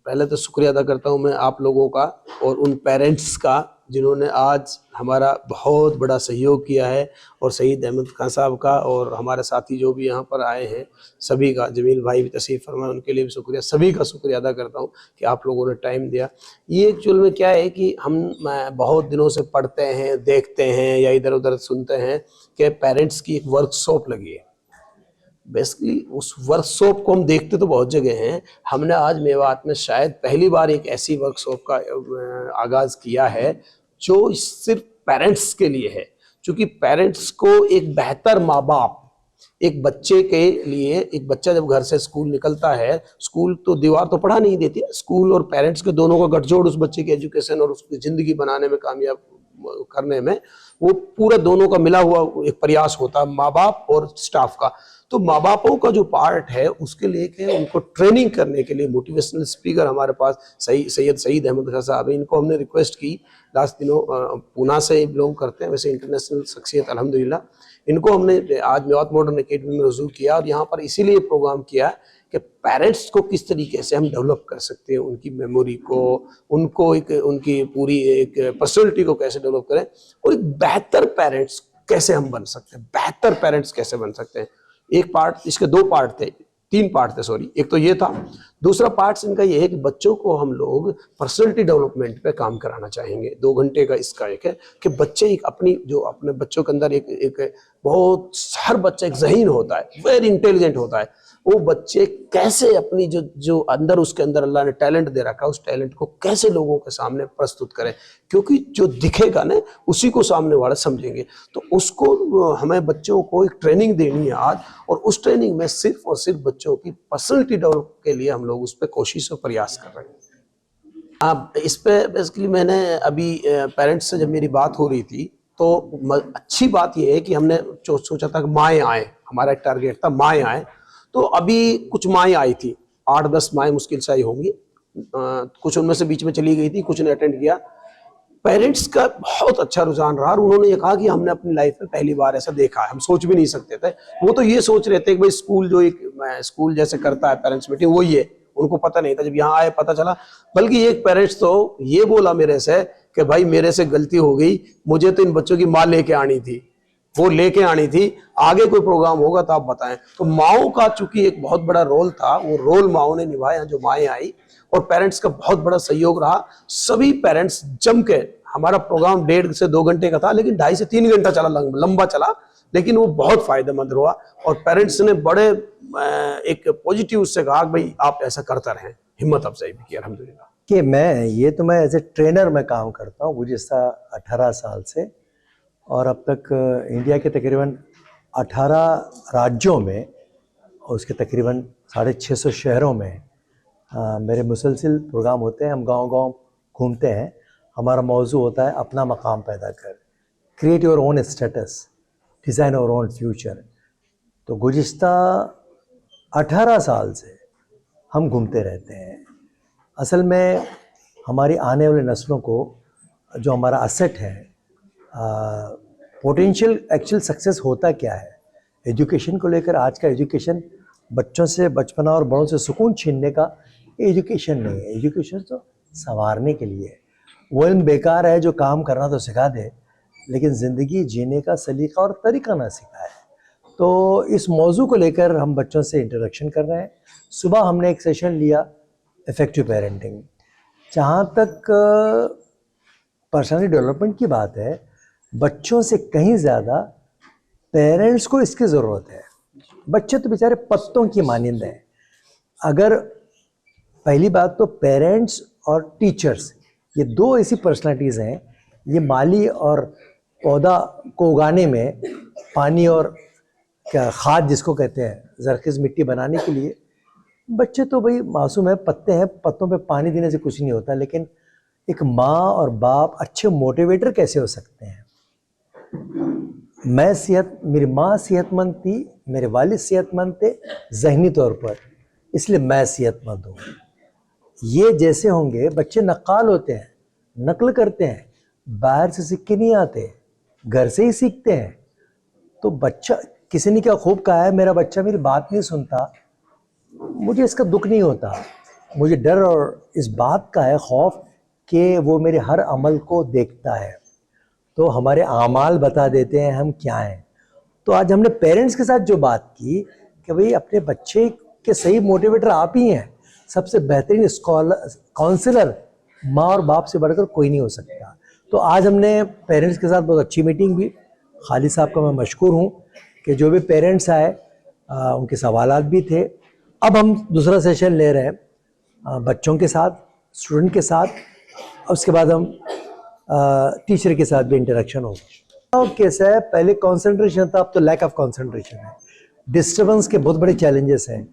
पहले तो शुक्रिया अदा करता हूं मैं आप लोगों का और उन पेरेंट्स का जिन्होंने आज हमारा बहुत बड़ा सहयोग किया है, और शहीद अहमद खान साहब का और हमारे साथी जो भी यहाँ पर आए हैं सभी का, जमील भाई भी तशरीफ़ फरमाए उनके लिए भी शुक्रिया, सभी का शुक्रिया अदा करता हूँ कि आप लोगों ने टाइम दिया। ये एक्चुअल में क्या है कि हम बहुत दिनों से पढ़ते हैं, देखते हैं या इधर उधर सुनते हैं कि पेरेंट्स की एक वर्कशॉप लगी है। बेसिकली उस वर्कशॉप को हम देखते तो बहुत जगह हैं, हमने आज मेवात में शायद पहली बार एक ऐसी वर्कशॉप का आगाज किया है जो सिर्फ पेरेंट्स के लिए है। क्योंकि पेरेंट्स को एक बेहतर माँ बाप, एक बच्चे के लिए, एक बच्चा जब घर से स्कूल निकलता है, स्कूल तो दीवार तो पढ़ा नहीं देती, स्कूल और पेरेंट्स के दोनों का गठजोड़ उस बच्चे की एजुकेशन और उसकी जिंदगी बनाने में, कामयाब करने में, वो पूरा दोनों का मिला हुआ एक प्रयास होता है, माँ बाप और स्टाफ का। तो माँ बापों का जो पार्ट है उसके लिए उनको ट्रेनिंग करने के लिए मोटिवेशनल स्पीकर हमारे पास सैयद शहीद अहमद खान साहब, इनको हमने रिक्वेस्ट की लास्ट दिनों, पूना से बिलोंग करते हैं, वैसे इंटरनेशनल शख्सियत अल्हम्दुलिल्लाह, इनको हमने आज मेवात मॉडर्न एकेडमी में रुजू किया और यहाँ पर इसीलिए प्रोग्राम किया कि पेरेंट्स को किस तरीके से हम डेवलप कर सकते हैं, उनकी मेमोरी को, उनको एक उनकी पूरी एक पर्सनैलिटी को कैसे डेवलप करें और एक बेहतर पेरेंट्स कैसे हम बन सकते हैं, बेहतर पेरेंट्स कैसे बन सकते हैं। एक पार्ट, इसके दो पार्ट थे, तीन पार्ट थे सॉरी, एक तो ये था, दूसरा पार्ट इनका ये है कि बच्चों को हम लोग पर्सनैलिटी डेवलपमेंट पे काम कराना चाहेंगे। 2 घंटे का इसका एक है कि बच्चे एक अपनी, जो अपने बच्चों के अंदर एक बहुत, हर बच्चा एक ज़हीन होता है, वेरी इंटेलिजेंट होता है, वो बच्चे कैसे अपनी जो अंदर, उसके अंदर अल्लाह ने टैलेंट दे रखा है, उस टैलेंट को कैसे लोगों के सामने प्रस्तुत करें, क्योंकि जो दिखेगा ना उसी को सामने वाले समझेंगे। तो उसको हमें बच्चों को एक ट्रेनिंग देनी है आज, और उस ट्रेनिंग में सिर्फ और सिर्फ बच्चों की पर्सनैलिटी डेवलप के लिए हम लोग उस पर कोशिश और प्रयास कर रहे हैं। अब इस पे बेसिकली मैंने अभी पेरेंट्स से जब मेरी बात हो रही थी तो अच्छी बात यह है कि हमने सोचा था कि माएँ आए, हमारा एक टारगेट था माएँ आए, तो अभी कुछ माएँ आई थी, 8-10 माएँ मुश्किल से आई होंगी, कुछ उनमें से बीच में चली गई थी, कुछ ने अटेंड किया। पेरेंट्स का बहुत अच्छा रुझान रहा और उन्होंने ये कहा कि हमने अपनी लाइफ में पहली बार ऐसा देखा है, हम सोच भी नहीं सकते थे। वो तो ये सोच रहे थे कि भाई स्कूल जो एक स्कूल जैसे करता है पेरेंट्स मीटिंग, वो ये, उनको पता नहीं था, जब यहाँ आए पता चला। बल्कि एक पेरेंट्स तो ये बोला मेरे से कि भाई मेरे से गलती हो गई, मुझे तो इन बच्चों की माँ लेके आनी थी, वो लेके आनी थी, आगे कोई प्रोग्राम होगा तो आप बताएं। तो माओ का चूंकि एक बहुत बड़ा रोल था, वो रोल माओ ने निभाया, जो माएँ आई, और पेरेंट्स का बहुत बड़ा सहयोग रहा। सभी पेरेंट्स जम के, हमारा प्रोग्राम 1.5 से 2 घंटे का था, लेकिन 2.5 से 3 घंटा चला, लंबा चला, लेकिन वो बहुत फायदेमंद हुआ। और पेरेंट्स ने बड़े एक पॉजिटिव उससे कहा भाई आप ऐसा करते रहें, हिम्मत अफजाई भी की अल्हम्दुलिल्लाह। कि मैं एज ए ट्रेनर में काम करता हूँ गुज़िश्ता 18 साल से, और अब तक इंडिया के तकरीबन 18 राज्यों में और उसके तकरीबन 650 शहरों में मेरे मुसलसिल प्रोग्राम होते हैं। हम गांव-गांव घूमते हैं। हमारा मौजू होता है अपना मकाम पैदा कर, create your own status, design your own future. तो गुज़िश्ता 18 साल से हम घूमते रहते हैं। असल में हमारी आने वाली नस्लों को जो हमारा असेट है, पोटेंशियल एक्चुअल सक्सेस होता क्या है एजुकेशन को लेकर। आज का एजुकेशन बच्चों से, बचपना और बड़ों से सुकून छीनने का एजुकेशन नहीं है। एजुकेशन तो संवारने के लिए है। वो इल्म बेकार है जो काम करना तो सिखा दे, लेकिन ज़िंदगी जीने का सलीका और तरीका ना सिखाए। तो इस मौजू को लेकर हम बच्चों से इंटरेक्शन कर रहे हैं। सुबह हमने एक सेशन लिया इफ़ेक्टिव पेरेंटिंग। जहाँ तक पर्सनैलिटी डेवलपमेंट की बात है, बच्चों से कहीं ज़्यादा पेरेंट्स को इसकी ज़रूरत है। बच्चे तो बेचारे पत्तों की मानिंद हैं। अगर पहली बात तो पेरेंट्स और टीचर्स, ये 2 ऐसी पर्सनालिटीज़ हैं, ये माली और पौधा को उगाने में, पानी और क्या खाद जिसको कहते हैं, ज़रख़ीज़ मिट्टी बनाने के लिए। बच्चे तो भाई मासूम है, पत्ते हैं, पत्तों पे पानी देने से कुछ नहीं होता। लेकिन एक माँ और बाप अच्छे मोटिवेटर कैसे हो सकते हैं। मेरी माँ सेहतमंद थी, मेरे वालिद सेहतमंद थे ज़हनी तौर पर, इसलिए मैं सेहतमंद हूँ। ये जैसे होंगे, बच्चे नक्काल होते हैं, नकल करते हैं, बाहर से सीख के नहीं आते, घर से ही सीखते हैं। तो बच्चा, किसी ने क्या खूब कहा है, मेरा बच्चा मेरी बात नहीं सुनता, मुझे इसका दुख नहीं होता। मुझे डर और इस बात का है, खौफ, कि वो मेरे हर अमल को देखता है, तो हमारे आमाल बता देते हैं हम क्या हैं। तो आज हमने पेरेंट्स के साथ जो बात की कि भाई अपने बच्चे के सही मोटिवेटर आप ही हैं, सबसे बेहतरीन स्कॉलर काउंसलर माँ और बाप से बढ़कर कोई नहीं हो सकता। तो आज हमने पेरेंट्स के साथ बहुत अच्छी मीटिंग भी, खालिद साहब का मैं मशकूर हूँ कि जो भी पेरेंट्स आए उनके सवालात भी थे। अब हम दूसरा सेशन ले रहे हैं बच्चों के साथ, स्टूडेंट के साथ, उसके बाद हम टीचर के साथ भी इंटरेक्शन होगा। कैसा है, पहले कंसंट्रेशन था, अब तो लैक ऑफ कंसंट्रेशन है, डिस्टर्बेंस के बहुत बड़े चैलेंजेस हैं।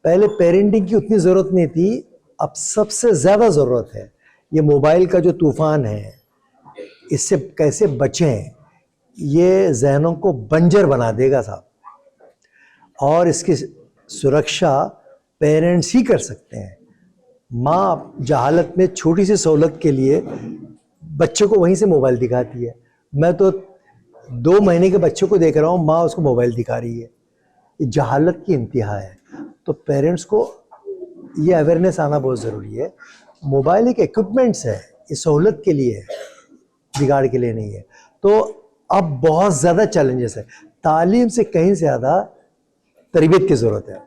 पहले पेरेंटिंग की उतनी ज़रूरत नहीं थी, अब सबसे ज़्यादा ज़रूरत है। ये मोबाइल का जो तूफ़ान है, इससे कैसे बचें, ये जहनों को बंजर बना देगा साहब, और इसकी सुरक्षा पेरेंट्स ही कर सकते हैं। माँ जहालत में छोटी सी सहूलत के लिए बच्चे को वहीं से मोबाइल दिखाती है। मैं तो 2 महीने के बच्चे को देख रहा हूँ, माँ उसको मोबाइल दिखा रही है। ये जहालत की इंतहा है। तो पेरेंट्स को ये अवेयरनेस आना बहुत ज़रूरी है। मोबाइल एक इक्विपमेंट्स है, ये सहूलत के लिए है, बिगाड़ के लिए नहीं है। तो अब बहुत ज़्यादा चैलेंजेस है, तालीम से कहीं ज़्यादा तरबियत की ज़रूरत है।